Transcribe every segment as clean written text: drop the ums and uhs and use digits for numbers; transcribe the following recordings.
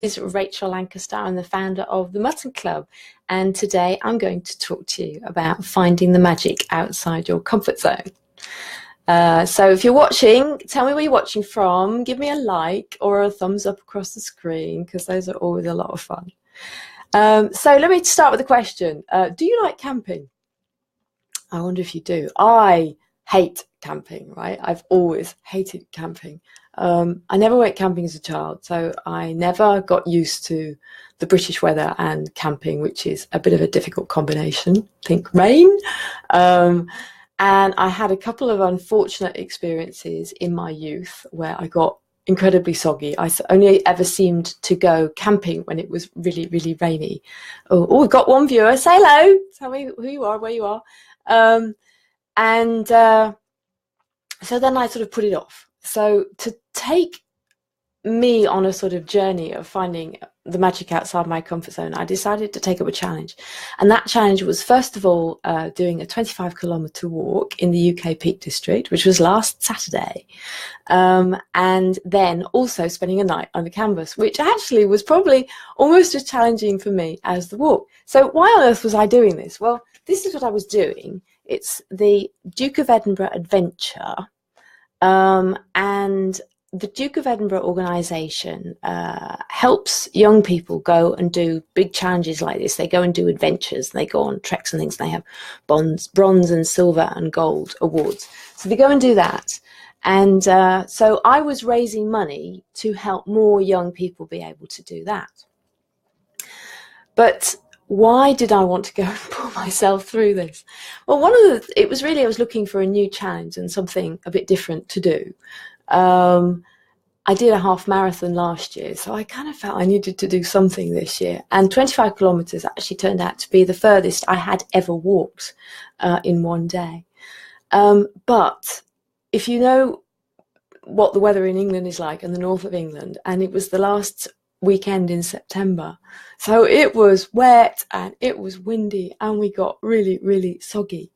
Is Rachel Lancaster. I'm the founder of the Mutton Club, and today I'm going to talk to you about finding the magic outside your comfort zone. So if you're watching, tell me where you're watching from, give me a like or a thumbs up across the screen, because those are always a lot of fun. So let me start with a question. Do you like camping? I wonder if you do. I hate camping, right? I've always hated camping. I never went camping as a child, so I never got used to the British weather and camping, which is a bit of a difficult combination. Think rain. And I had a couple of unfortunate experiences in my youth where I got incredibly soggy. I only ever seemed to go camping when it was really, really rainy. Oh, we've got one viewer. Say hello. Tell me who you are, where you are. So then I sort of put it off. So to take me on a sort of journey of finding the magic outside my comfort zone, I decided to take up a challenge. And that challenge was, first of all, doing a 25-kilometre walk in the UK Peak District, which was last Saturday. And then also spending a night on the canvas, which actually was probably almost as challenging for me as the walk. So why on earth was I doing this? Well, this is what I was doing. It's the Duke of Edinburgh Adventure. And the Duke of Edinburgh organisation helps young people go and do big challenges like this. They go and do adventures. They go on treks and things. And they have bronze and silver and gold awards. So they go and do that. And so I was raising money to help more young people be able to do that. But why did I want to go and pull myself through this? Well, I was looking for a new challenge and something a bit different to do. I did a half marathon last year, so I kind of felt I needed to do something this year. And 25 kilometres actually turned out to be the furthest I had ever walked in one day. But if you know what the weather in England is like, and the north of England, and it was the last weekend in September, so it was wet and it was windy and we got really, really soggy.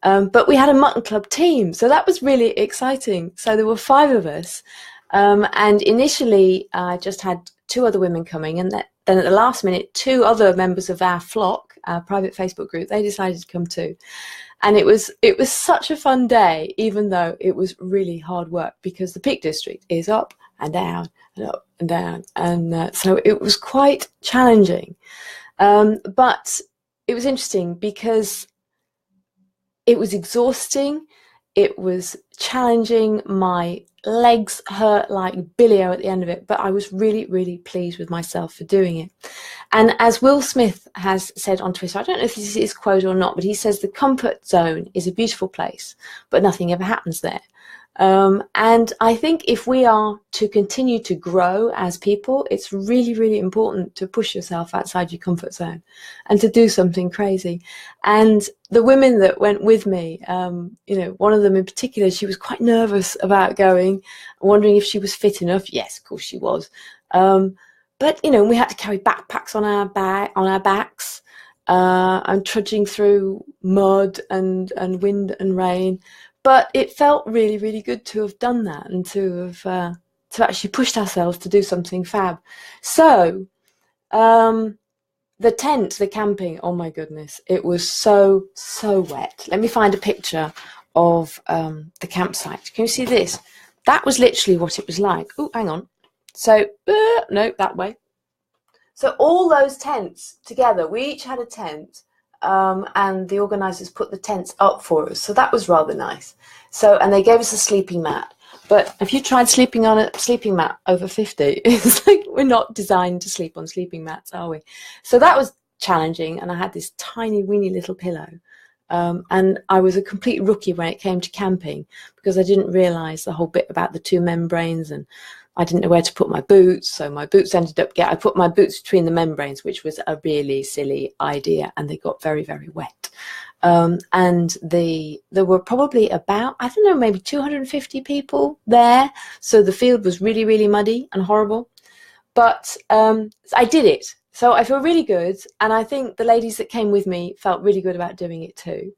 But we had a Mutton Club team, so that was really exciting. So there were 5 of us, and initially I just had 2 other women coming, and then at the last minute 2 other members of our flock, our private Facebook group, they decided to come too. And it was such a fun day, even though it was really hard work, because the Peak District is up and down and up and down, and so it was quite challenging. But it was interesting because it was exhausting, it was challenging, my legs hurt like billy-o at the end of it, but I was really, really pleased with myself for doing it. And as Will Smith has said on Twitter, I don't know if this is his quote or not, but he says the comfort zone is a beautiful place, but nothing ever happens there. And I think if we are to continue to grow as people, it's really, really important to push yourself outside your comfort zone and to do something crazy. And the women that went with me, one of them in particular, she was quite nervous about going, wondering if she was fit enough. Yes, of course she was. But we had to carry backpacks on our backs, and trudging through mud and wind and rain. But it felt really, really good to have done that and to have actually pushed ourselves to do something fab. So the tent, the camping, oh my goodness, it was so wet. Let me find a picture of the campsite. Can you see this? That was literally what it was like. Oh, hang on. So, no, that way. So all those tents together, we each had a tent. And the organisers put the tents up for us, so that was rather nice. So, and they gave us a sleeping mat. But if you tried sleeping on a sleeping mat over 50, it's like we're not designed to sleep on sleeping mats, are we? So that was challenging, and I had this tiny, weeny little pillow. And I was a complete rookie when it came to camping, because I didn't realise the whole bit about the 2 membranes, and I didn't know where to put my boots, so my boots ended up I put my boots between the membranes, which was a really silly idea, and they got very, very wet. And there were probably about, I don't know, maybe 250 people there, so the field was really, really muddy and horrible. But I did it, so I feel really good, and I think the ladies that came with me felt really good about doing it too.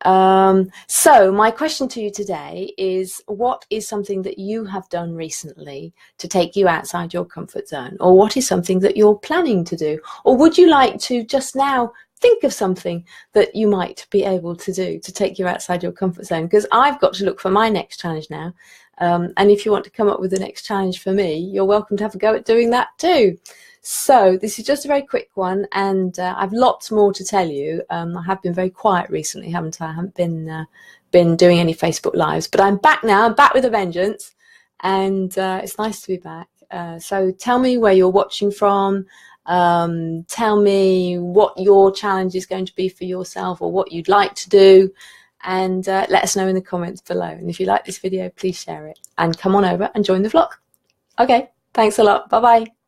So my question to you today is, what is something that you have done recently to take you outside your comfort zone? Or what is something that you're planning to do? Or would you like to just now think of something that you might be able to do to take you outside your comfort zone? Because I've got to look for my next challenge now. And if you want to come up with the next challenge for me, you're welcome to have a go at doing that too. So this is just a very quick one, and I've lots more to tell you. I have been very quiet recently, haven't I? I haven't been doing any Facebook Lives, but I'm back now. I'm back with a vengeance, and it's nice to be back. So tell me where you're watching from. Tell me what your challenge is going to be for yourself, or what you'd like to do, and let us know in the comments below. And if you like this video, please share it, and come on over and join the vlog. Okay, thanks a lot. Bye-bye.